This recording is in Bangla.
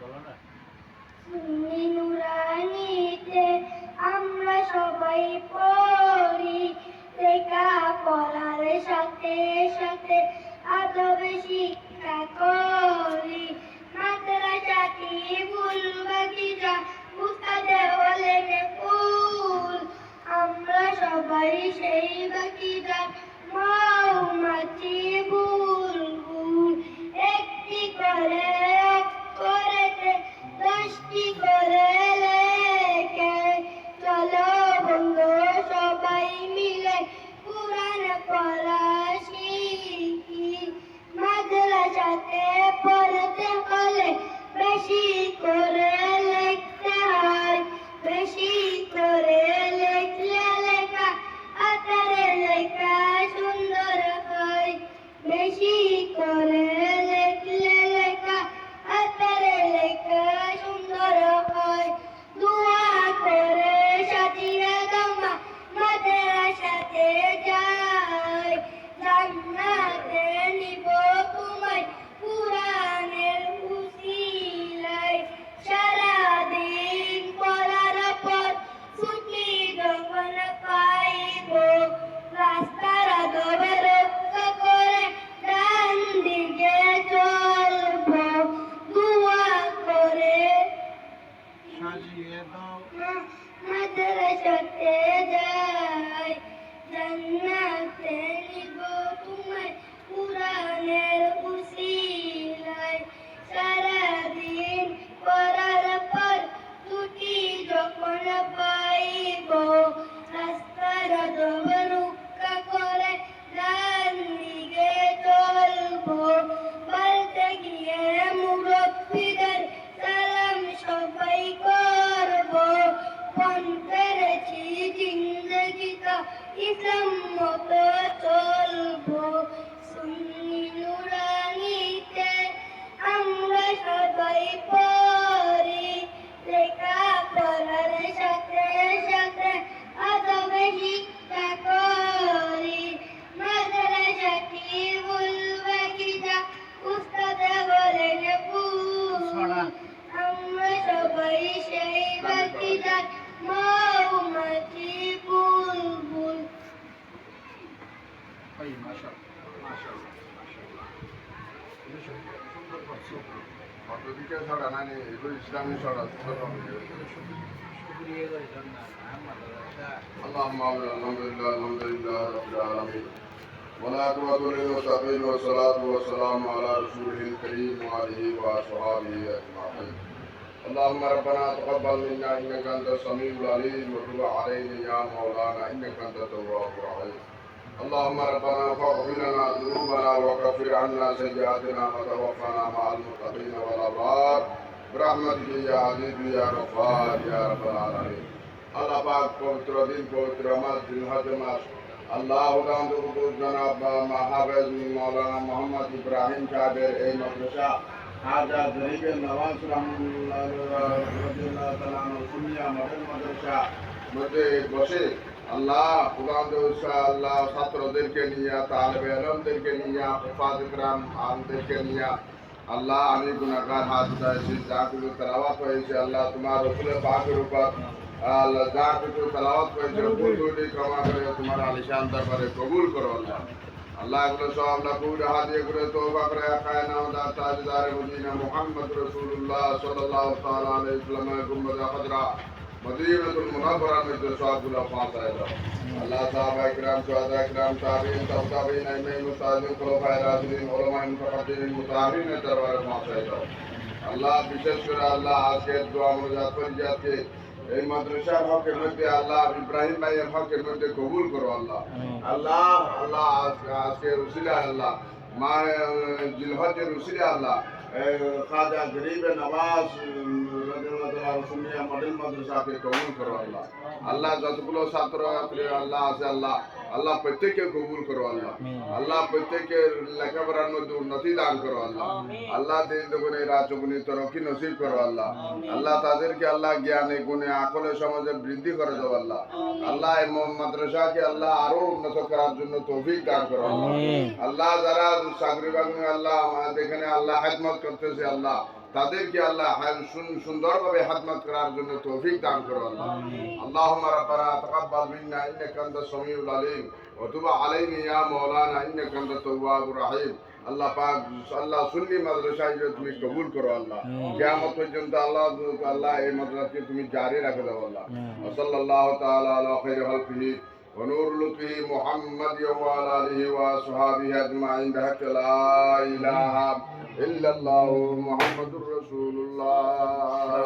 সুন্নি নুরানিতে আমরা সবাই পড়ি, লেখাপড়ার সাথে সাথে আদবে শিক্ষা করি। মাদ্রাসাটি ফুল বাগিচা, উস্তাদে হলেন ফুল, আমরা সবাই সেই বাগিচার মৌমাছি বুলবুল। একটি করে অক্ষরেতে 10টি করে লেখে, চলো বন্ধু সবাই মিলে কুরআন পড়া শিখি। মাদ্রাসাতে পড়তে হলে বেশি করে লিখতে হয়, বেশি করে লিখলে লেখা হাতের লেখা সুন্দর হয়, বেশি করে লিখলে লেখা হাতের লেখা সুন্দর হয়। দোয়া করে সাথীরা গম্মা মাদ্রাসাতে যাই, জান্নাতে নিব তোমায় কুরআনের উসিলায়। সারাদিন পড়ার পর ছুটি যখন পাইব, রাস্তার আদবে রক্ষা করে ডান দিকে চলব। দোয়া করে মাদ্রাসাতে যাই, জান্নাতে নিব তোমায় কুরআনের উসিলায়। সারাদিন পড়ার পর ছুটি যখন পাইব, রাস্তার আদব রক্ষা করে ডান দিকে চলব। বলতে গিয়ে মুরব্বিদের সালাম সবাই করব, পণ করেছি জিন্দগিটা ইসলাম মতো চলব। সুন্নি নুরানিতে আমরা সবাই পড়ি, লেখাপড়ার সাথে সাথে আদবে শিক্ষা করি। মাদ্রাসাটি ফুল বাগিচা, উস্তাদে বলেন ফুল, আমরা সবাই সেই বাগিচার মৌমাছি বুলবুল। পদ্ধতিকে ছড়া না এগুলো ইসলামী ছড়া اللهم الحمد لله رب العالمين والعاقبة للمتقين والصلاة والسلام على رسوله الكريم وآله وصحبه أجمعين. اللهم ربنا تقبل منا إنك أنت السميع العليم وتب علينا يا مولانا إنك أنت التواب الرحيم. اللهم ربنا فاغفر لنا ذنوبنا وكفر عنا سيئاتنا وتوفنا مع المتقين والأبرار برحمتك يا عزيز يا غفار يا رب العالمين. আল্লাহ পাক পবিত্র দিন পবিত্র মাস জিলহজ মাস আল্লাহ জনাব হাফেজ মৌলানা মোহাম্মদ ইব্রাহিম সাহেবের এই মাদ্রাসা হাজা গরিবের নওয়াজ রহমতুল্লাহ মডেল মাদ্রাসা মধ্যে বসে আল্লাহ আল্লাহ ছাত্রদেরকে নিয়ে তালেবে আলমদেরকে নিয়ে হেফাজ ইকরাম আলমদেরকে নিয়ে আল্লাহ আমি গুনাহগার হাত উঠাইছি, যা কিছু তেলাওয়াত হয়েছে আল্লাহ তোমার রসুলের পাকের উপর আল্লাহ যা কিছু তেলাওয়াত হয়েছে ভুলগুলি ক্ষমা করে তোমার আলিশান দরবারে কবুল করো আল্লাহ। আল্লাহ এগুলো সব আল্লাহ পুরো হাদিয়া করে তওবা করে কায়না ওয়া তাজদার মদিনা মুহাম্মদ রাসূলুল্লাহ সাল্লাল্লাহু তাআলা আলাইহি ওয়াসাল্লামের গুম্বদ হযরা মদিনাতুল মুনাওয়ারার মধ্যে সবগুলো পৌঁছায় দাও আল্লাহ। সাহাবা ইকরাম শুহাদা ইকরাম তাবিঈন তাবিঈন আইমাম মুতাআদ্দিন খুলাফায়ে রাশিদিন উলামা মুতাকাদ্দিমিন মুতাআখিরিনের দরবারে পৌঁছায় দাও আল্লাহ। বিশেষ করে আল্লাহ আজকের দোয়া মুনাজাত ফরিয়াদকে এই মাদ্রাসার হকের মধ্যে আল্লাহ ইব্রাহিম ভাইয়ের হকের মধ্যে কবুল করো আল্লাহ। আল্লাহ আল্লাহ আজকের উসিলা আল্লাহ মা জিলহজের উসিলা আল্লাহ খাজা গরিবে নওয়াজ সুন্নিয়া মডেল মাদ্রাসাকে কবুল করো আল্লাহ। আল্লাহ যতগুলো ছাত্র আল্লাহ আছে আল্লাহ আল্লাহ প্রত্যেককে কবুল করো আল্লাহ। আল্লাহ প্রত্যেকের লেখাপড়ার মধ্যে উন্নতি দান করো আল্লাহ। আল্লাহ দিন দুগুণে রাত দুগুণে তরক্কি নসিব করো আল্লাহ। আল্লাহ তাদেরকে আল্লাহ জ্ঞানে গুণে আকলে সমাজে বৃদ্ধি করে দাও আল্লাহ। আল্লাহ এই মাদ্রাসাকে আল্লাহ আরো উন্নত করার জন্য তৌফিক দান করো আল্লাহ। যারা চাকরি বাকরি আল্লাহ আমাদের এখানে আল্লাহ খেদমত করতেছে আল্লাহ তাদেরকে আল্লাহ সুন্দরভাবে খাদমত করার জন্য তৌফিক দান করো আল্লাহ। আল্লাহুম্মা রাব্বানা তাকাব্বাল মিন্না ইন্নাকা আনতাস সামিউল আলিম ওয়া তুব আলাইনা ইয়া মাওলানা ইন্নাকা আনতাত তাওয়াবুর রাহিম। আল্লাহ পাক আল্লাহ সুন্নি মাদ্রাসা তুমি কবুল করো আল্লাহ। কিয়ামত পর্যন্ত আল্লাহ এই মাদ্রাসাকে তুমি জারি রাখে দাও আল্লাহ। ওয়া সাল্লাল্লাহু তাআলা আলা খাইরি খালকিহি ওয়া নূর লুতফিহি মুহাম্মাদ ওয়া আলা আলিহি ওয়া আসহাবিহি আজমাইন বিহাক্কি লা ইলাহা ইল্লাল্লাহু মুহাম্মাদুর রাসূলুল্লাহ।